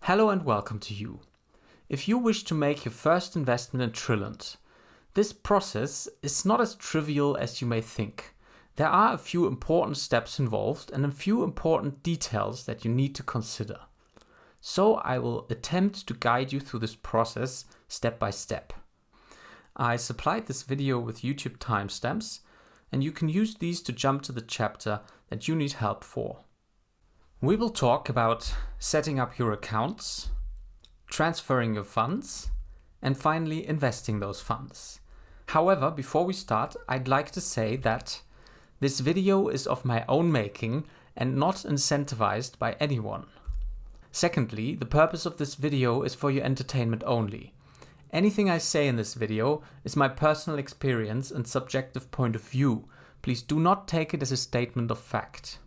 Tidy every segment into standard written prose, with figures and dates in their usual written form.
Hello and welcome to you. If you wish to make your first investment in Trillent, this process is not as trivial as you may think. There are a few important steps involved and a few important details that you need to consider. So I will attempt to guide you through this process step by step. I supplied this video with YouTube timestamps, and you can use these to jump to the chapter that you need help for. We will talk about setting up your accounts, transferring your funds, and finally investing those funds. However, before we start, I'd like to say that this video is of my own making and not incentivized by anyone. Secondly, the purpose of this video is for your entertainment only. Anything I say in this video is my personal experience and subjective point of view. Please do not take it as a statement of fact.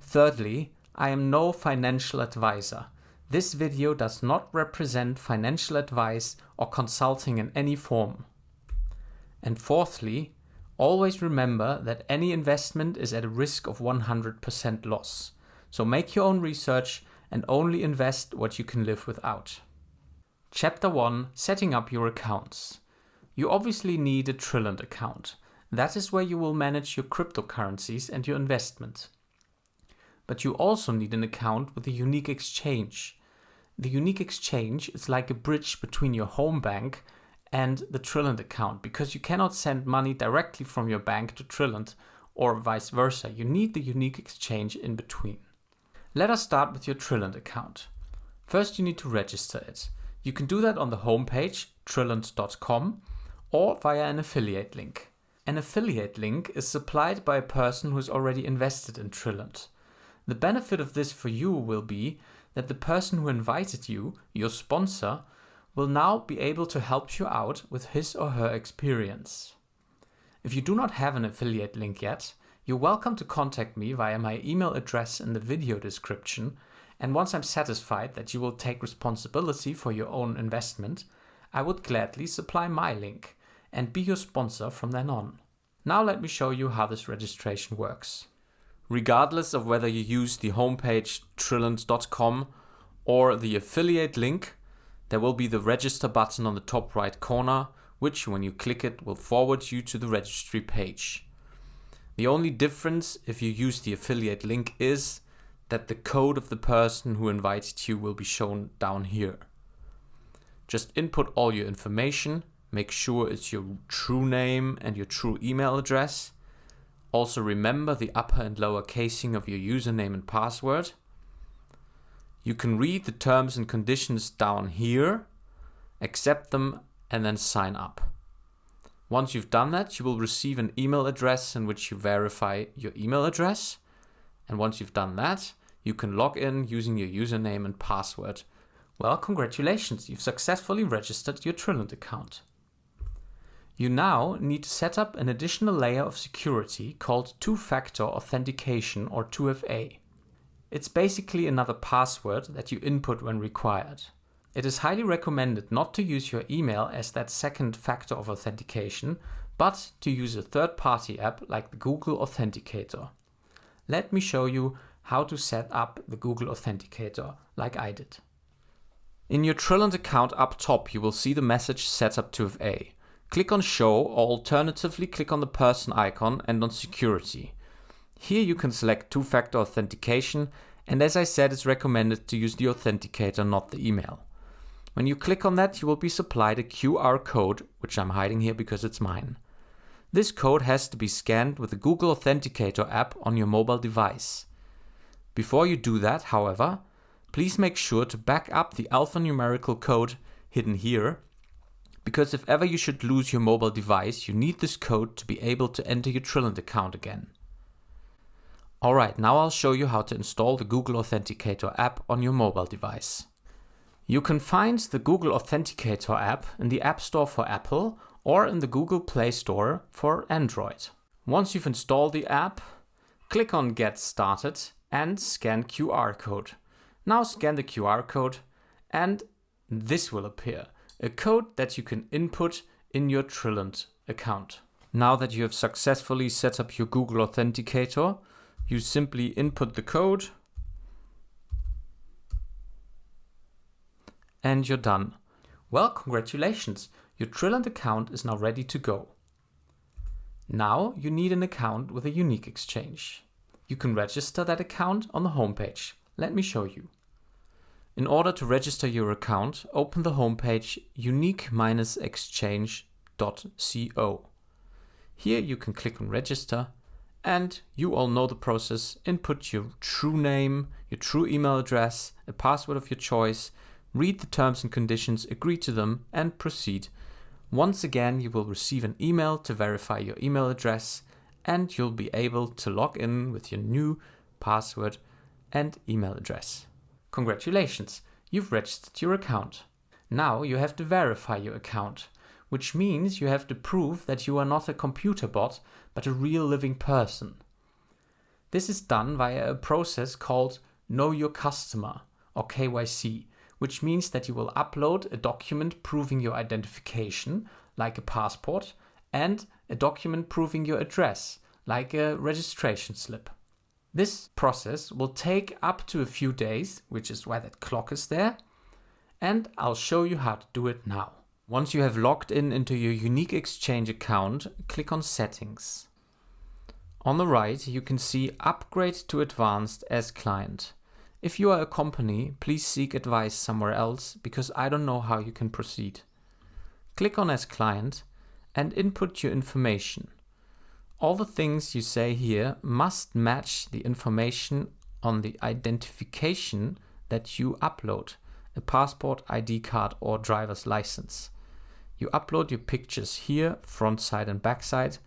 Thirdly, I am no financial advisor. This video does not represent financial advice or consulting in any form. And fourthly, always remember that any investment is at a risk of 100% loss. So make your own research and only invest what you can live without. Chapter 1: Setting up your accounts. You obviously need a Trillent account. That is where you will manage your cryptocurrencies and your investment. But you also need an account with a unique exchange. The unique exchange is like a bridge between your home bank and the Trillent account, because you cannot send money directly from your bank to Trillent or vice versa. You need the unique exchange in between. Let us start with your Trillent account. First, you need to register it. You can do that on the homepage, trillent.com, or via an affiliate link. An affiliate link is supplied by a person who has already invested in Trillent. The benefit of this for you will be that the person who invited you, your sponsor, will now be able to help you out with his or her experience. If you do not have an affiliate link yet, you're welcome to contact me via my email address in the video description, and once I'm satisfied that you will take responsibility for your own investment, I would gladly supply my link and be your sponsor from then on. Now let me show you how this registration works. Regardless of whether you use the homepage trillent.com or the affiliate link, there will be the register button on the top right corner, which when you click it will forward you to the registry page. The only difference if you use the affiliate link is that the code of the person who invited you will be shown down here. Just input all your information, make sure it's your true name and your true email address. Also remember the upper and lower casing of your username and password. You can read the terms and conditions down here, accept them, and then sign up. Once you've done that, you will receive an email address in which you verify your email address. And once you've done that, you can log in using your username and password. Well, congratulations, you've successfully registered your Trillent account. You now need to set up an additional layer of security called two-factor authentication, or 2FA. It's basically another password that you input when required. It is highly recommended not to use your email as that second factor of authentication, but to use a third-party app like the Google Authenticator. Let me show you how to set up the Google Authenticator like I did. In your Trillent account up top, you will see the message Set up 2FA. Click on Show, or alternatively click on the person icon and on Security. Here you can select two-factor authentication, and as I said, it's recommended to use the authenticator, not the email. When you click on that, you will be supplied a QR code, which I'm hiding here because it's mine. This code has to be scanned with the Google Authenticator app on your mobile device. Before you do that, however, please make sure to back up the alphanumerical code hidden here, because if ever you should lose your mobile device, you need this code to be able to enter your Trillent account again. Alright, now I'll show you how to install the Google Authenticator app on your mobile device. You can find the Google Authenticator app in the App Store for Apple or in the Google Play Store for Android. Once you've installed the app, click on Get Started and scan QR code. Now scan the QR code and this will appear. A code that you can input in your Trillent account. Now that you have successfully set up your Google Authenticator, you simply input the code and you're done. Well, congratulations, your Trilliant account is now ready to go. Now you need an account with a unique exchange. You can register that account on the homepage. Let me show you. In order to register your account, open the homepage unique-exchange.co. Here you can click on register, and you all know the process. Input your true name, your true email address, a password of your choice, read the terms and conditions, agree to them, and proceed. Once again, you will receive an email to verify your email address, and you'll be able to log in with your new password and email address. Congratulations, you've registered your account. Now you have to verify your account, which means you have to prove that you are not a computer bot, but a real living person. This is done via a process called Know Your Customer, or KYC, which means that you will upload a document proving your identification, like a passport, and a document proving your address, like a registration slip. This process will take up to a few days, which is why that clock is there, and I'll show you how to do it now. Once you have logged in into your Unique Exchange account, click on Settings. On the right, you can see Upgrade to Advanced as Client. If you are a company, please seek advice somewhere else, because I don't know how you can proceed. Click on As Client and input your information. All the things you say here must match the information on the identification that you upload, a passport, ID card or driver's license. You upload your pictures here, front side and back side,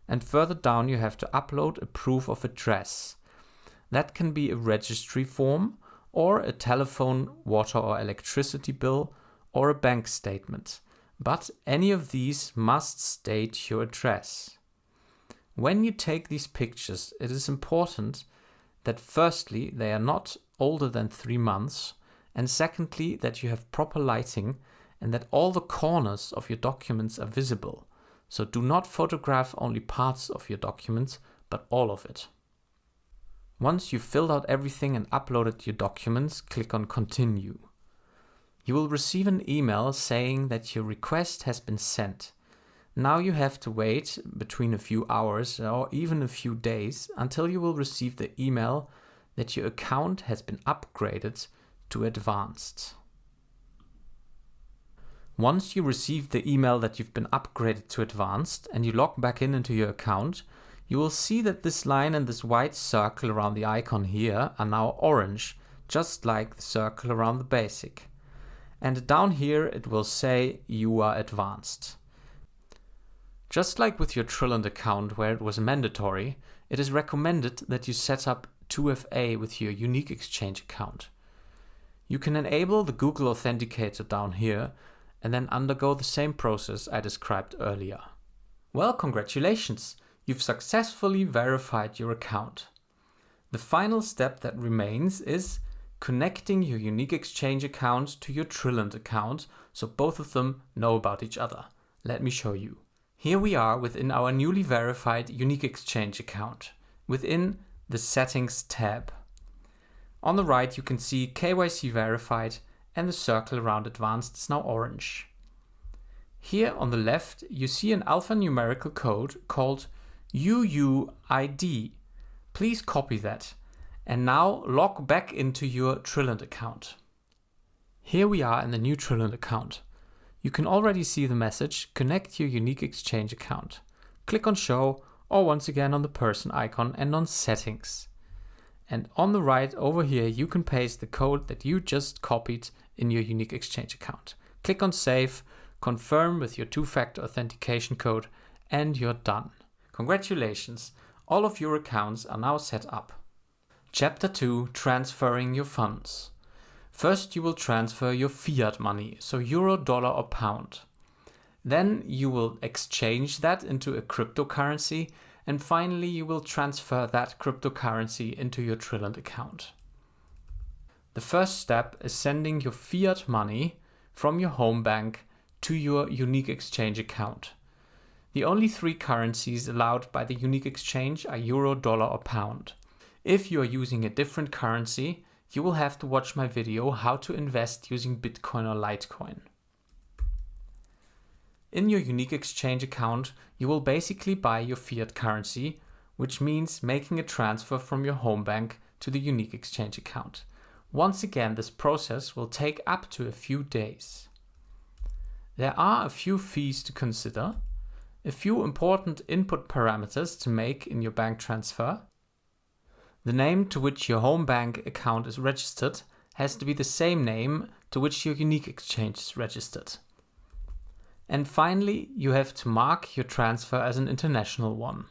and further down you have to upload a proof of address. That can be a registry form or a telephone, water or electricity bill or a bank statement, but any of these must state your address. When you take these pictures, it is important that firstly, they are not older than 3 months, and secondly, that you have proper lighting and that all the corners of your documents are visible. So do not photograph only parts of your documents, but all of it. Once you've filled out everything and uploaded your documents, click on Continue. You will receive an email saying that your request has been sent. Now you have to wait between a few hours or even a few days until you will receive the email that your account has been upgraded to Advanced. Once you receive the email that you've been upgraded to Advanced and you log back into your account, you will see that this line and this white circle around the icon here are now orange, just like the circle around the Basic. And down here it will say you are advanced. Just like with your Trilliant account where it was mandatory, it is recommended that you set up 2FA with your Unique Exchange account. You can enable the Google Authenticator down here and then undergo the same process I described earlier. Well, congratulations! You've successfully verified your account. The final step that remains is connecting your Unique Exchange account to your Trilliant account so both of them know about each other. Let me show you. Here we are within our newly verified Unique Exchange account, within the Settings tab. On the right you can see KYC verified and the circle around Advanced is now orange. Here on the left you see an alphanumerical code called UUID. Please copy that and now log back into your Trilliant account. Here we are in the new Trilliant account. You can already see the message, connect your Unique Exchange account. Click on Show or once again on the person icon and on Settings. And on the right over here you can paste the code that you just copied in your Unique Exchange account. Click on Save, confirm with your 2-factor authentication code and you're done. Congratulations, all of your accounts are now set up. Chapter 2, Transferring your funds. First you will transfer your fiat money, so euro, dollar or pound. Then you will exchange that into a cryptocurrency, and finally you will transfer that cryptocurrency into your Trilliant account. The first step is sending your fiat money from your home bank to your Unique Exchange account. The only 3 currencies allowed by the Unique Exchange are euro, dollar or pound. If you are using a different currency, you will have to watch my video how to invest using Bitcoin or Litecoin. In your unique exchange account, you will basically buy your fiat currency, which means making a transfer from your home bank to the unique exchange account. Once again, this process will take up to a few days. There are a few fees to consider, a few important input parameters to make in your bank transfer. The name to which your home bank account is registered has to be the same name to which your unique exchange is registered. And finally, you have to mark your transfer as an international one.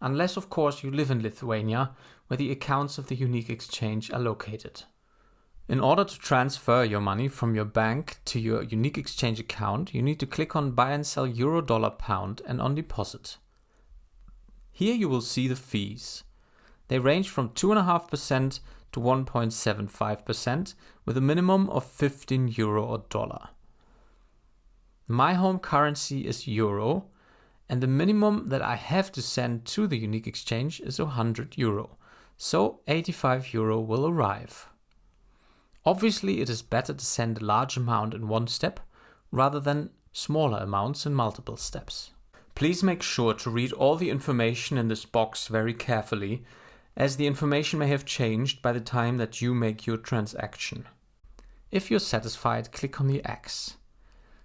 Unless, of course, you live in Lithuania, where the accounts of the unique exchange are located. In order to transfer your money from your bank to your unique exchange account, you need to click on Buy and Sell Euro, Dollar, Pound and on Deposit. Here you will see the fees. They range from 2.5% to 1.75% with a minimum of 15 euro or dollar. My home currency is euro, and the minimum that I have to send to the unique exchange is 100 euro, so 85 euro will arrive. Obviously, it is better to send a large amount in one step rather than smaller amounts in multiple steps. Please make sure to read all the information in this box very carefully, as the information may have changed by the time that you make your transaction. If you're satisfied, click on the X.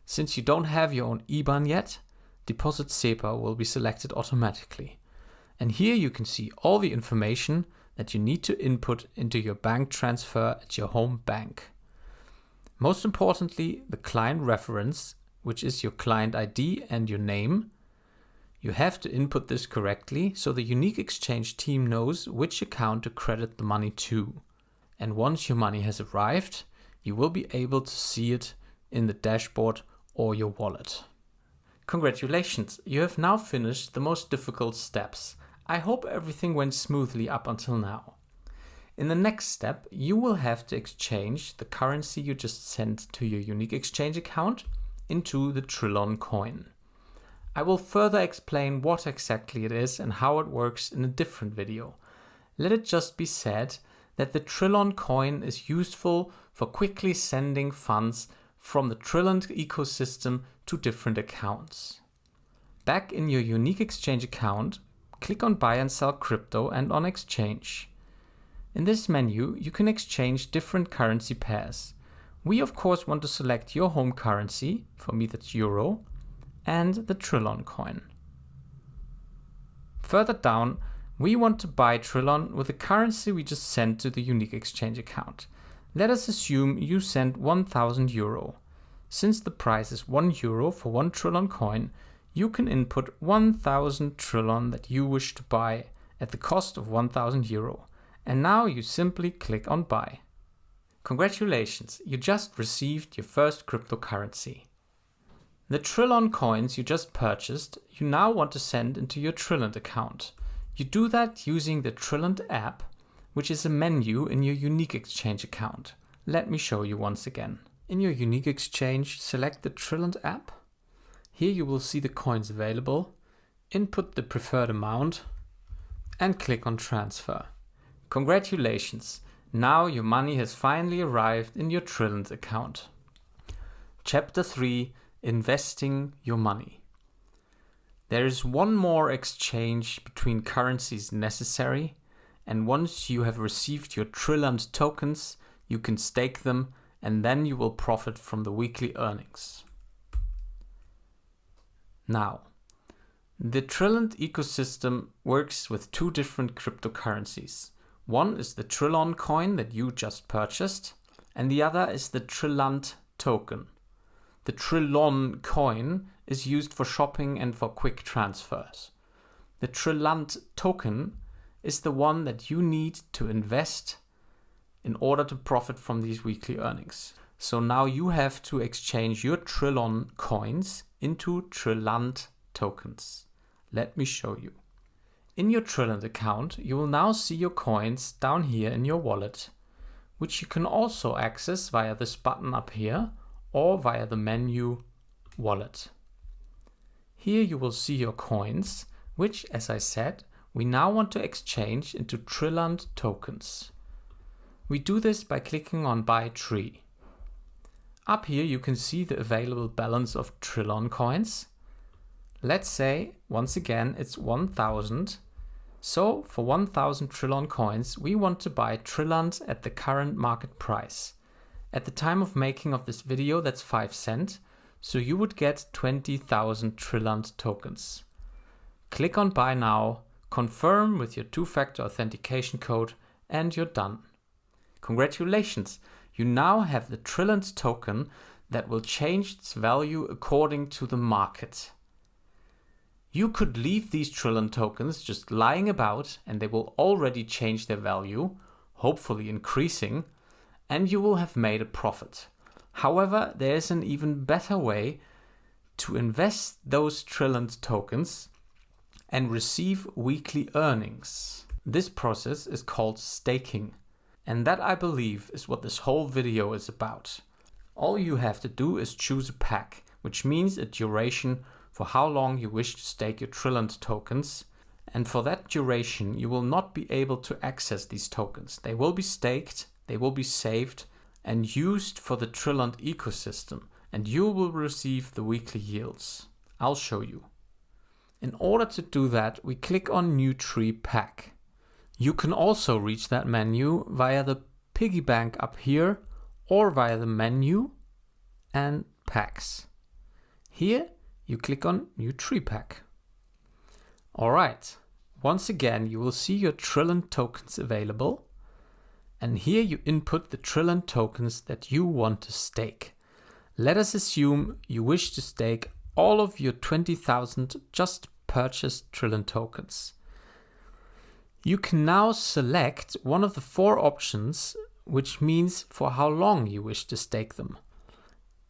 Since you don't have your own IBAN yet, Deposit SEPA will be selected automatically. And here you can see all the information that you need to input into your bank transfer at your home bank. Most importantly, the client reference, which is your client ID and your name. You have to input this correctly so the unique exchange team knows which account to credit the money to. And once your money has arrived, you will be able to see it in the dashboard or your wallet. Congratulations, you have now finished the most difficult steps. I hope everything went smoothly up until now. In the next step, you will have to exchange the currency you just sent to your unique exchange account into the Trillon coin. I will further explain what exactly it is and how it works in a different video. Let it just be said that the Trillon coin is useful for quickly sending funds from the Trillon ecosystem to different accounts. Back in your unique exchange account, click on Buy and Sell Crypto and on Exchange. In this menu, you can exchange different currency pairs. We of course want to select your home currency, for me that's Euro, and the Trillon coin. Further down, we want to buy Trillon with the currency we just sent to the unique exchange account. Let us assume you sent 1000 euro. Since the price is 1 euro for 1 Trillon coin, you can input 1000 Trillon that you wish to buy at the cost of 1000 euro. And now you simply click on Buy. Congratulations, you just received your first cryptocurrency. The Trillon coins you just purchased, you now want to send into your Trillon account. You do that using the Trillon app, which is a menu in your unique exchange account. Let me show you once again. In your unique exchange, select the Trillon app. Here you will see the coins available. Input the preferred amount and click on Transfer. Congratulations! Now your money has finally arrived in your Trillon account. Chapter 3: Investing your money. There is one more exchange between currencies necessary, and once you have received your Trillon tokens, you can stake them and then you will profit from the weekly earnings. Now, the Trillon ecosystem works with two different cryptocurrencies. One is the Trillon coin that you just purchased, and the other is the Trillon token. The Trillon coin is used for shopping and for quick transfers. The Trillon token is the one that you need to invest in order to profit from these weekly earnings. So now you have to exchange your Trillon coins into Trillon tokens. Let me show you. In your Trillon account, you will now see your coins down here in your wallet, which you can also access via this button up here or via the menu Wallet. Here you will see your coins, which, as I said, we now want to exchange into Trillon tokens. We do this by clicking on Buy Tree. Up here you can see the available balance of Trillon coins. Let's say, once again, it's 1000. So for 1000 Trillon coins, we want to buy Trillons at the current market price. At the time of making of this video, that's 5 cents. So you would get 20,000 Trillon tokens. Click on Buy Now, confirm with your 2-factor authentication code, and you're done. Congratulations! You now have the Trillons token that will change its value according to the market. You could leave these Trillon tokens just lying about and they will already change their value, hopefully increasing, and you will have made a profit. However, there is an even better way to invest those Trillon tokens and receive weekly earnings. This process is called staking. And that, I believe, is what this whole video is about. All you have to do is choose a pack, which means a duration for how long you wish to stake your Trillon tokens. And for that duration, you will not be able to access these tokens. They will be staked, they will be saved and used for the Trillon ecosystem, and you will receive the weekly yields. I'll show you. In order to do that, we click on New Tree Pack. You can also reach that menu via the piggy bank up here or via the menu and packs. Here you click on New Tree Pack. Alright, once again you will see your Trillon tokens available, and here you input the Trillon tokens that you want to stake. Let us assume you wish to stake all of your 20,000 just purchased Trillon tokens. You can now select one of the 4 options, which means for how long you wish to stake them.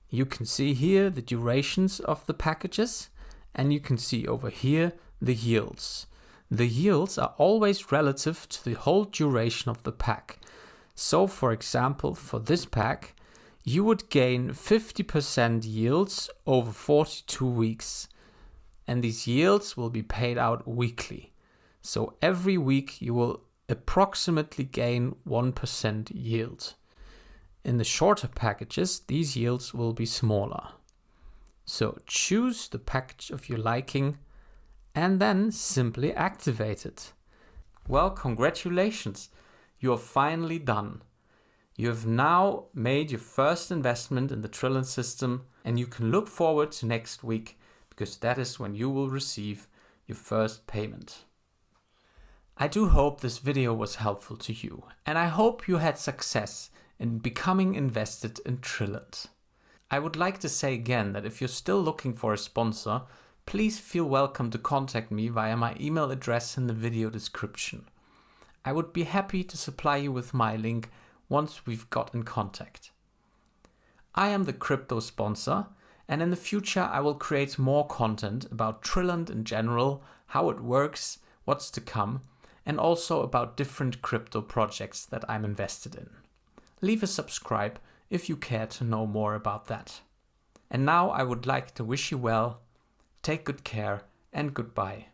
You can see here the durations of the packages, and you can see over here the yields. The yields are always relative to the whole duration of the pack. So for example, for this pack, you would gain 50% yields over 42 weeks. And these yields will be paid out weekly. So every week you will approximately gain 1% yield. In the shorter packages, these yields will be smaller. So choose the package of your liking and then simply activate it. Well, congratulations! You are finally done. You have now made your first investment in the Trillon system, and you can look forward to next week because that is when you will receive your first payment. I do hope this video was helpful to you, and I hope you had success in becoming invested in Trillon. I would like to say again that if you're still looking for a sponsor, please feel welcome to contact me via my email address in the video description. I would be happy to supply you with my link once we've got in contact. I am the crypto sponsor, and in the future I will create more content about Trillon in general, how it works, what's to come, and also about different crypto projects that I'm invested in. Leave a subscribe if you care to know more about that. And now I would like to wish you well, take good care, and goodbye.